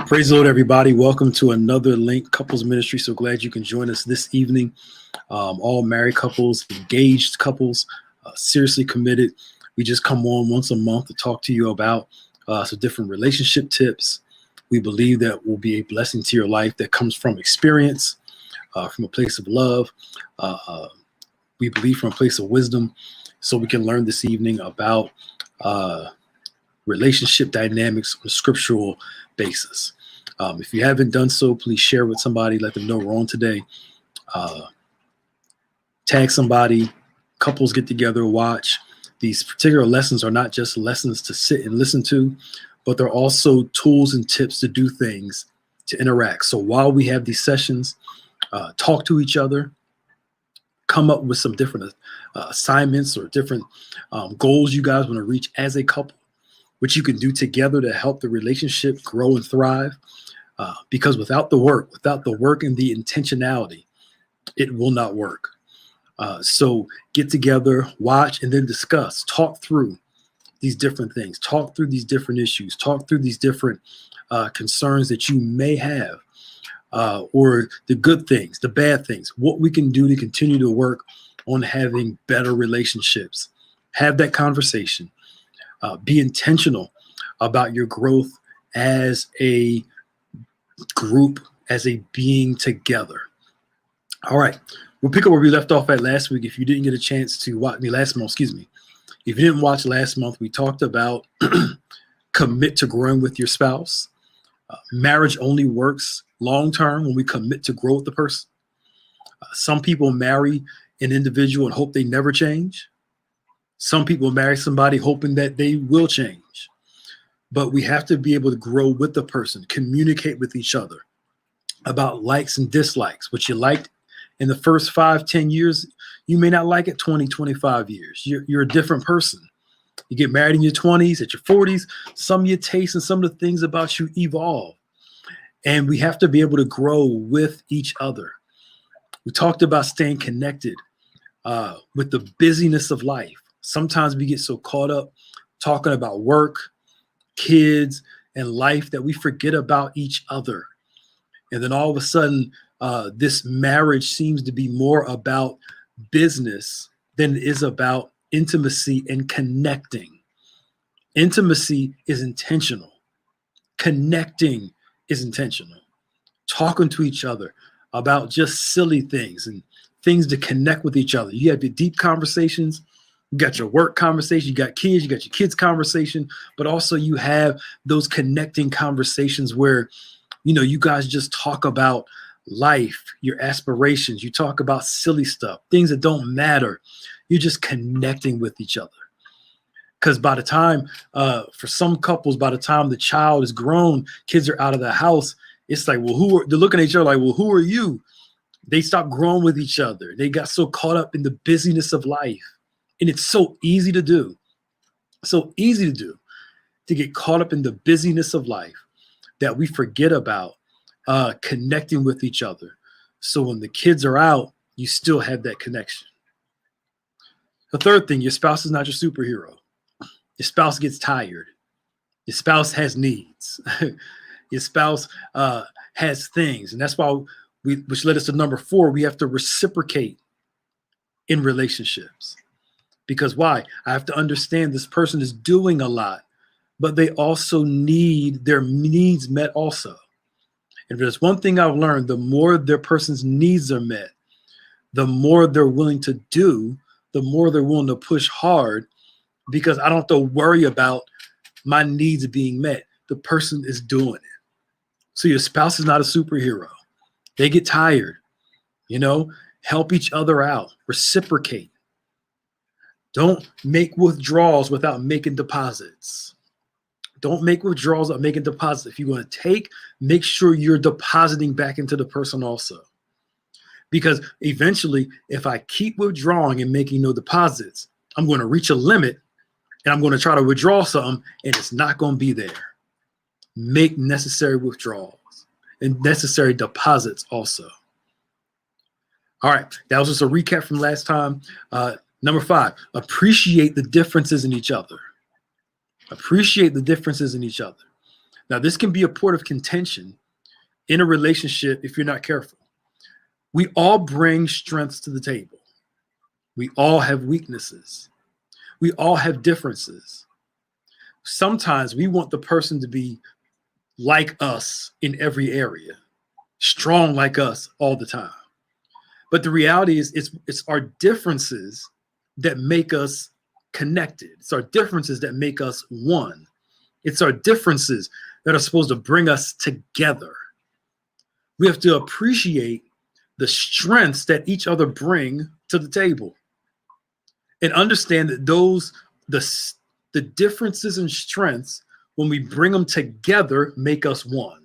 Praise the Lord, everybody. Welcome to another Link Couples Ministry. So glad you can join us this evening. All married couples, engaged couples, seriously committed. We just come on once a month to talk to you about some different relationship tips. We believe that will be a blessing to your life that comes from experience, from a place of love. We believe from a place of wisdom. So we can learn this evening about relationship dynamics on a scriptural basis. If you haven't done so, please share with somebody. Let them know we're on today. Tag somebody. Couples get together, watch. These particular lessons are not just lessons to sit and listen to, but they're also tools and tips to do things, to interact. So while we have these sessions, talk to each other, come up with some different assignments or different goals you guys want to reach as a couple, which you can do together to help the relationship grow and thrive. Because without the work and the intentionality, it will not work. So get together, watch, and then discuss, talk through these different things, talk through these different issues, talk through these different concerns that you may have, or the good things, the bad things, what we can do to continue to work on having better relationships. Have that conversation. Be intentional about your growth as a group, as a being together. All right. We'll pick up where we left off at last week. If you didn't get a chance to watch me last month, If you didn't watch last month, we talked about commit to growing with your spouse. Marriage only works long-term when we commit to grow with the person. Some people marry an individual and hope they never change. Some people marry somebody hoping that they will change. But we have to be able to grow with the person, communicate with each other about likes and dislikes. What you liked in the first 5-10 years, you may not like it 20-25 years. You're a different person. You get married in your 20s, at your 40s, some of your tastes and some of the things about you evolve. And we have to be able to grow with each other. We talked about staying connected with the busyness of life. Sometimes we get so caught up talking about work, kids, and life that we forget about each other. And then all of a sudden, this marriage seems to be more about business than it is about intimacy and connecting. Intimacy is intentional. Connecting is intentional. Talking to each other about just silly things and things to connect with each other. You have the deep conversations. You got your work conversation, you got kids, you got your kids conversation, but also you have those connecting conversations where, you guys just talk about life, your aspirations, you talk about silly stuff, things that don't matter. You're just connecting with each other. Because by the time, for some couples, by the time the child is grown, kids are out of the house, it's like, they're looking at each other like, well, who are you? They stopped growing with each other. They got so caught up in the busyness of life. And it's so easy to do, to get caught up in the busyness of life that we forget about connecting with each other. So when the kids are out, you still have that connection. The third thing, your spouse is not your superhero. Your spouse gets tired. Your spouse has needs. Your spouse has things. And that's why which led us to number 4, we have to reciprocate in relationships. Because why? I have to understand this person is doing a lot, but they also need their needs met also. And if there's one thing I've learned, the more their person's needs are met, the more they're willing to do, the more they're willing to push hard, because I don't have to worry about my needs being met. The person is doing it. So your spouse is not a superhero. They get tired, help each other out, reciprocate. Don't make withdrawals without making deposits. Don't make withdrawals without making deposits. If you're going to take, make sure you're depositing back into the person also. Because eventually, if I keep withdrawing and making no deposits, I'm going to reach a limit and I'm going to try to withdraw something and it's not going to be there. Make necessary withdrawals and necessary deposits also. All right, that was just a recap from last time. Number 5, appreciate the differences in each other. Appreciate the differences in each other. Now, this can be a point of contention in a relationship if you're not careful. We all bring strengths to the table. We all have weaknesses. We all have differences. Sometimes we want the person to be like us in every area, strong like us all the time. But the reality is it's our differences that make us connected. It's our differences that make us one. It's our differences that are supposed to bring us together. We have to appreciate the strengths that each other bring to the table and understand that the differences and strengths, when we bring them together, make us one.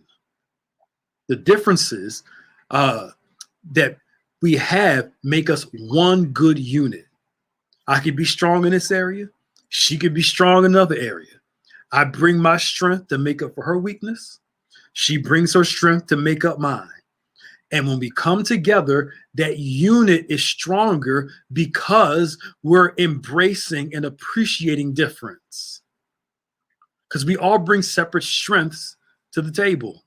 The differences that we have make us one good unit. I could be strong in this area. She could be strong in another area. I bring my strength to make up for her weakness. She brings her strength to make up mine. And when we come together, that unit is stronger because we're embracing and appreciating difference. Because we all bring separate strengths to the table.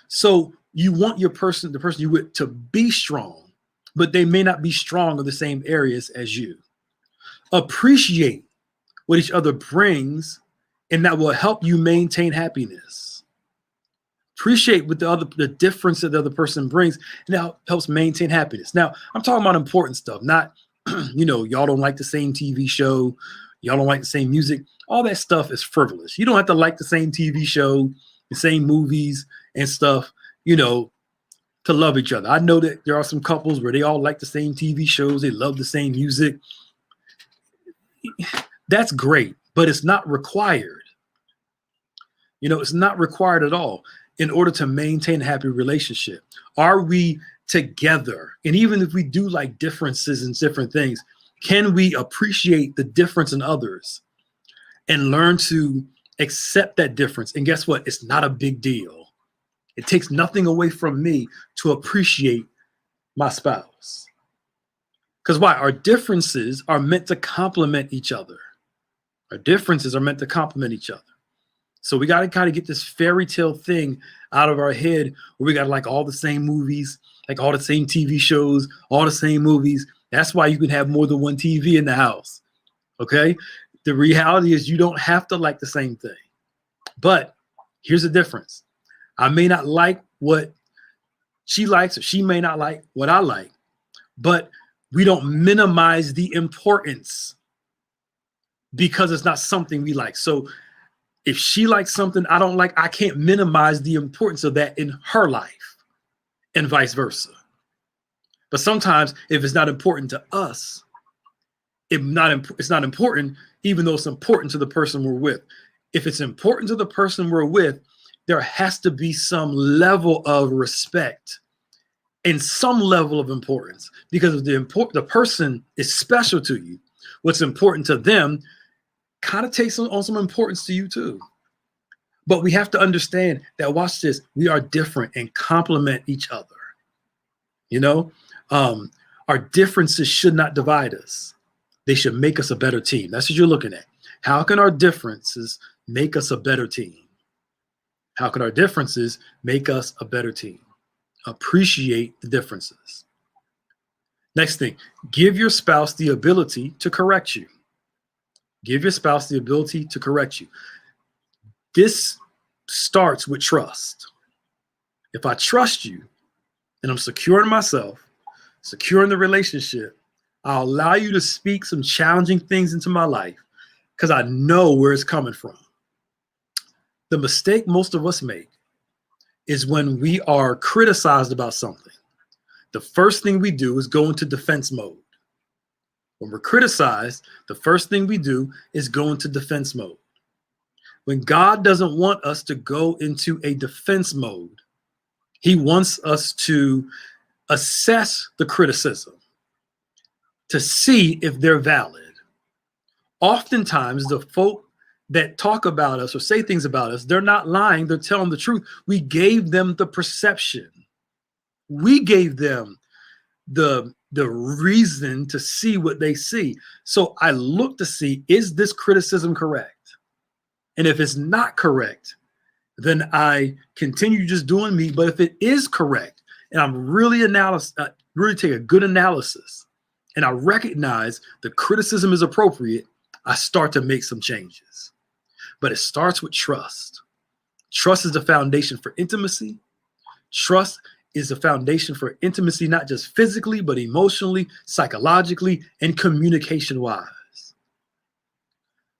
So you want the person you with to be strong, but they may not be strong in the same areas as you. Appreciate what each other brings, and that will help you maintain happiness. Appreciate what the difference that the other person brings, and that helps maintain happiness. Now, I'm talking about important stuff, not, y'all don't like the same TV show, y'all don't like the same music. All that stuff is frivolous. You don't have to like the same TV show, the same movies and stuff, to love each other. I know that there are some couples where they all like the same TV shows, they love the same music. That's great, but it's not required. It's not required at all in order to maintain a happy relationship. Are we together? And even if we do like differences in different things, can we appreciate the difference in others and learn to accept that difference? And guess what? It's not a big deal. It takes nothing away from me to appreciate my spouse. Because why? Our differences are meant to complement each other. Our differences are meant to complement each other. So we got to kind of get this fairy tale thing out of our head where we got to like all the same movies, like all the same TV shows, all the same movies. That's why you can have more than one TV in the house. Okay? The reality is you don't have to like the same thing. But here's the difference. I may not like what she likes, or she may not like what I like, but we don't minimize the importance because it's not something we like. So if she likes something I don't like, I can't minimize the importance of that in her life and vice versa. But sometimes if it's not important to us, it's not important, even though it's important to the person we're with. If it's important to the person we're with, there has to be some level of respect and some level of importance, because if the person is special to you, what's important to them kind of takes on some importance to you too. But we have to understand that, watch this, we are different and complement each other. Our differences should not divide us. They should make us a better team. That's what you're looking at. How can our differences make us a better team? How can our differences make us a better team? Appreciate the differences. Next thing, give your spouse the ability to correct you. Give your spouse the ability to correct you. This starts with trust. If I trust you and I'm secure in myself, secure in the relationship, I'll allow you to speak some challenging things into my life because I know where it's coming from. The mistake most of us make is when we are criticized about something. The first thing we do is go into defense mode. When we're criticized, the first thing we do is go into defense mode. When God doesn't want us to go into a defense mode, he wants us to assess the criticism to see if they're valid. Oftentimes, the folk that talk about us or say things about us, they're not lying, they're telling the truth. We gave them the perception. We gave them the reason to see what they see. So I look to see, is this criticism correct? And if it's not correct, then I continue just doing me. But if it is correct, and I'm really take a good analysis, and I recognize the criticism is appropriate, I start to make some changes. But it starts with trust. Trust is the foundation for intimacy. Trust is the foundation for intimacy, not just physically, but emotionally, psychologically, and communication wise.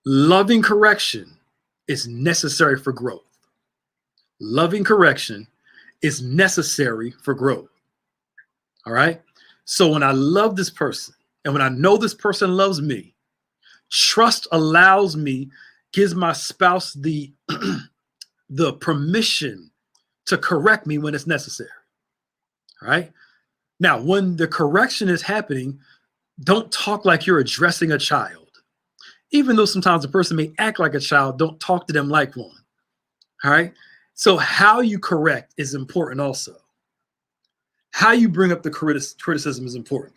Loving correction is necessary for growth. Loving correction is necessary for growth. All right. So when I love this person and when I know this person loves me, trust allows me, gives my spouse the the permission to correct me when it's necessary. All right. Now, when the correction is happening, don't talk like you're addressing a child. Even though sometimes the person may act like a child, don't talk to them like one. All right. So how you correct is important also. How you bring up the criticism is important.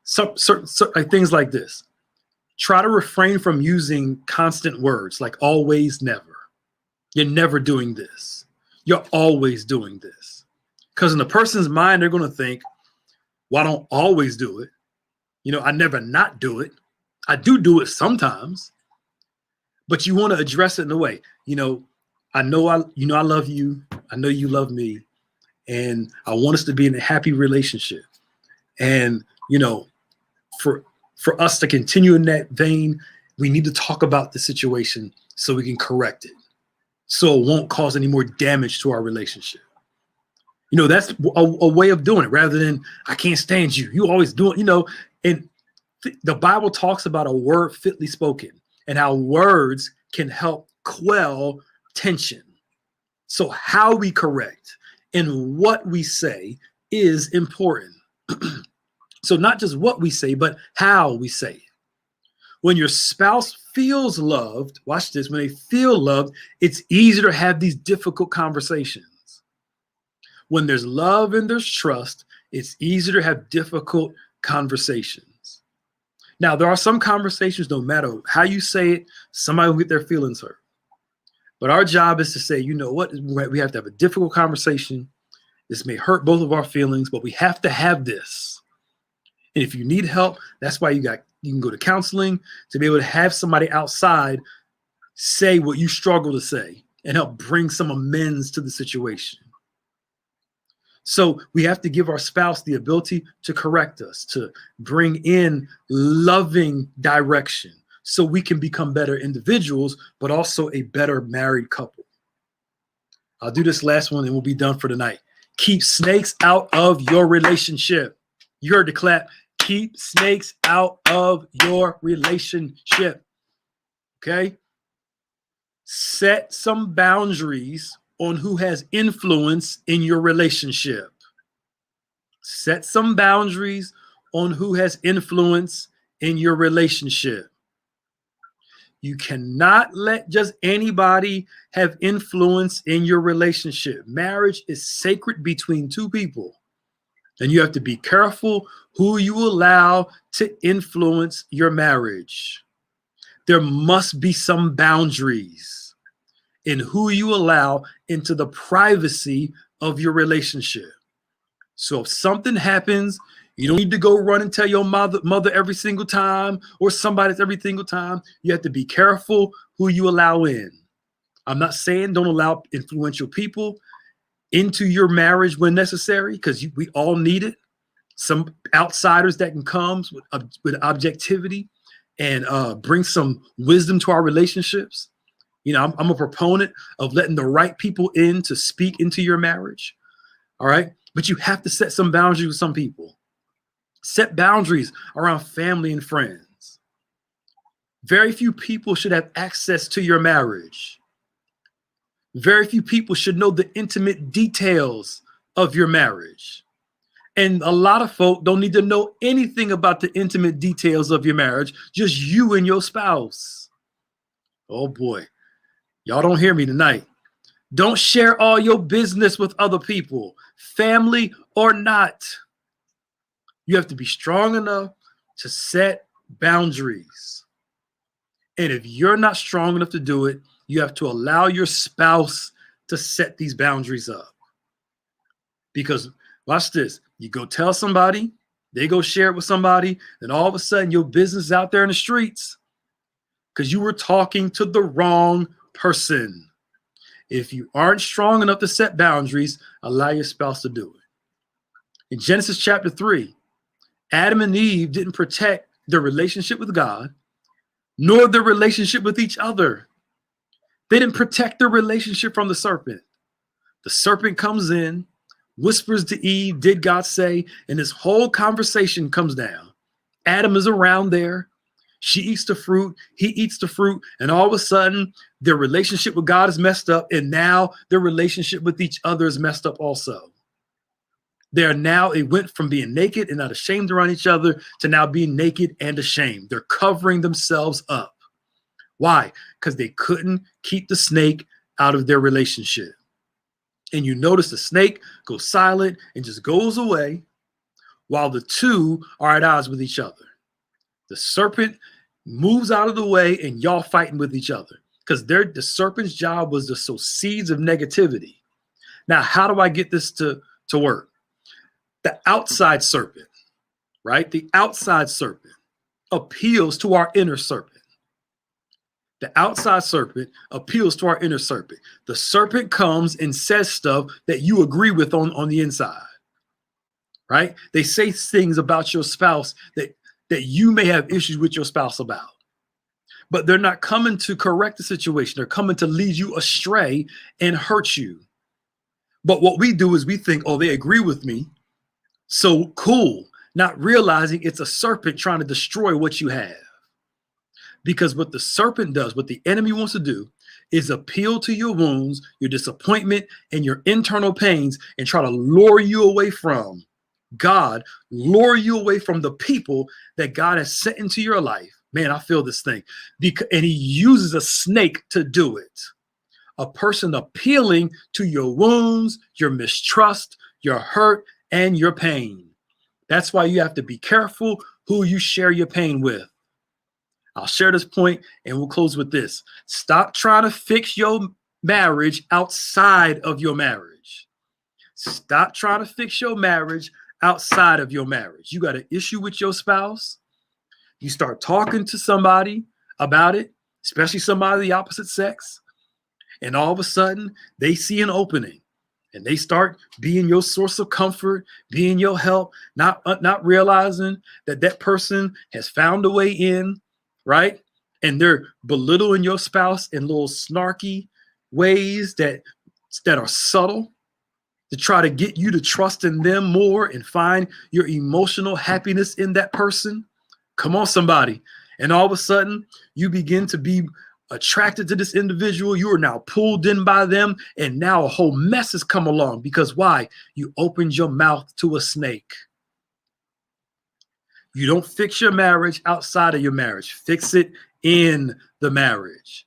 Certain like things like this. Try to refrain from using constant words like always, never. You're never doing this. You're always doing this. Because in the person's mind, they're going to think, well, I don't always do it. I never not do it. I do it sometimes. But you want to address it in a way, I know I love you. I know you love me. And I want us to be in a happy relationship. And, for us to continue in that vein, we need to talk about the situation so we can correct it. So it won't cause any more damage to our relationship. That's a way of doing it rather than I can't stand you. You always do it, and the Bible talks about a word fitly spoken and how words can help quell tension. So how we correct and what we say is important. So not just what we say, but how we say it. When your spouse feels loved, watch this, when they feel loved, it's easier to have these difficult conversations. When there's love and there's trust, it's easier to have difficult conversations. Now, there are some conversations, no matter how you say it, somebody will get their feelings hurt. But our job is to say, you know what, we have to have a difficult conversation. This may hurt both of our feelings, but we have to have this. And if you need help, that's why you can go to counseling to be able to have somebody outside say what you struggle to say and help bring some amends to the situation. So we have to give our spouse the ability to correct us, to bring in loving direction so we can become better individuals, but also a better married couple. I'll do this last one and we'll be done for tonight. Keep snakes out of your relationship. You heard the clap. Keep snakes out of your relationship. Okay? Set some boundaries on who has influence in your relationship. Set some boundaries on who has influence in your relationship. You cannot let just anybody have influence in your relationship. Marriage is sacred between two people. And you have to be careful who you allow to influence your marriage. There must be some boundaries in who you allow into the privacy of your relationship. So if something happens, you don't need to go run and tell your mother every single time or somebody every single time. You have to be careful who you allow in. I'm not saying don't allow influential people into your marriage when necessary, because we all need it. Some outsiders that can come with objectivity and bring some wisdom to our relationships. I'm a proponent of letting the right people in to speak into your marriage. All right. But you have to set some boundaries with some people. Set boundaries around family and friends. Very few people should have access to your marriage. Very few people should know the intimate details of your marriage. And a lot of folk don't need to know anything about the intimate details of your marriage, just you and your spouse. Oh boy, y'all don't hear me tonight. Don't share all your business with other people, family or not. You have to be strong enough to set boundaries. And if you're not strong enough to do it, you have to allow your spouse to set these boundaries up. Because watch this, you go tell somebody, they go share it with somebody, then all of a sudden your business is out there in the streets because you were talking to the wrong person. If you aren't strong enough to set boundaries, allow your spouse to do it. In Genesis chapter 3, Adam and Eve didn't protect their relationship with God, nor their relationship with each other. They didn't protect their relationship from the serpent. The serpent comes in, whispers to Eve, did God say? And this whole conversation comes down. Adam is around there. She eats the fruit. He eats the fruit. And all of a sudden, their relationship with God is messed up. And now their relationship with each other is messed up also. It went from being naked and not ashamed around each other to now being naked and ashamed. They're covering themselves up. Why? Because they couldn't keep the snake out of their relationship. And you notice the snake goes silent and just goes away while the two are at odds with each other. The serpent moves out of the way and y'all fighting with each other because the serpent's job was to sow seeds of negativity. Now, how do I get this to work? The outside serpent, right? The outside serpent appeals to our inner serpent. The outside serpent appeals to our inner serpent. The serpent comes and says stuff that you agree with on the inside, right? They say things about your spouse that you may have issues with your spouse about. But they're not coming to correct the situation. They're coming to lead you astray and hurt you. But what we do is we think, oh, they agree with me. So cool. Not realizing it's a serpent trying to destroy what you have. Because what the serpent does, what the enemy wants to do, is appeal to your wounds, your disappointment, and your internal pains and try to lure you away from God, lure you away from the people that God has sent into your life. Man, I feel this thing. And he uses a snake to do it. A person appealing to your wounds, your mistrust, your hurt, and your pain. That's why you have to be careful who you share your pain with. I'll share this point and we'll close with this. Stop trying to fix your marriage outside of your marriage. Stop trying to fix your marriage outside of your marriage. You got an issue with your spouse. You start talking to somebody about it, especially somebody of the opposite sex. And all of a sudden they see an opening and they start being your source of comfort, being your help, not realizing that person has found a way in. Right? And they're belittling your spouse in little snarky ways that are subtle to try to get you to trust in them more and find your emotional happiness in that person. Come on, somebody. And all of a sudden, you begin to be attracted to this individual. You are now pulled in by them. And now a whole mess has come along. Because why? You opened your mouth to a snake. You don't fix your marriage outside of your marriage. Fix it in the marriage.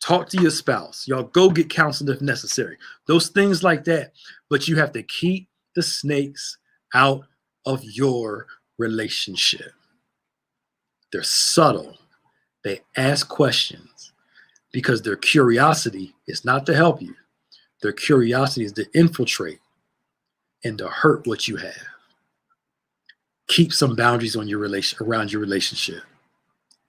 Talk to your spouse. Y'all go get counsel if necessary. Those things like that. But you have to keep the snakes out of your relationship. They're subtle. They ask questions because their curiosity is not to help you. Their curiosity is to infiltrate and to hurt what you have. Keep some boundaries on around your relationship.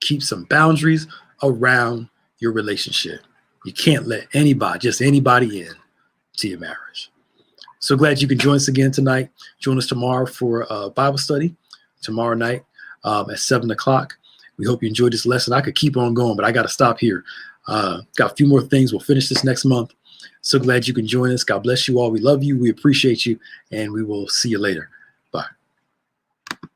Keep some boundaries around your relationship. You can't let anybody in to your marriage. So glad you can join us again tonight. Join us tomorrow for a Bible study tomorrow night at 7:00. We hope you enjoyed this lesson. I could keep on going, but I got to stop here. Got a few more things. We'll finish this next month. So glad you can join us. God bless you all. We love you. We appreciate you. And we will see you later.